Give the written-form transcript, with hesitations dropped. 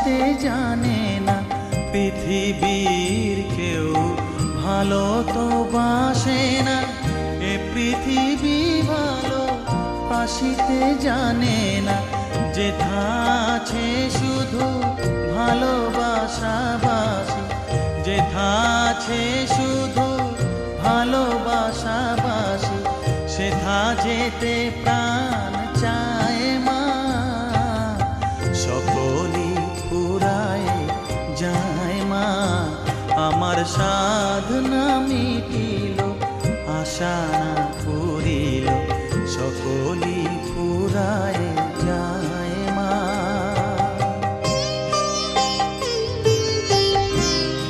আসিতে জানে না। পৃথিবীর কেউ ভালো তো বাসে না, এ পৃথিবী ভালো আসিতে জানে না। যেথা আছে শুধু ভালোবাসাবাসি, যেথা আছে শুধু ভালোবাসাবাসি, সেথা যেতে প্রাণ চায় মা। সকলই ফুরায় যায় মা, আমার সাধনা মিটিল, আশা না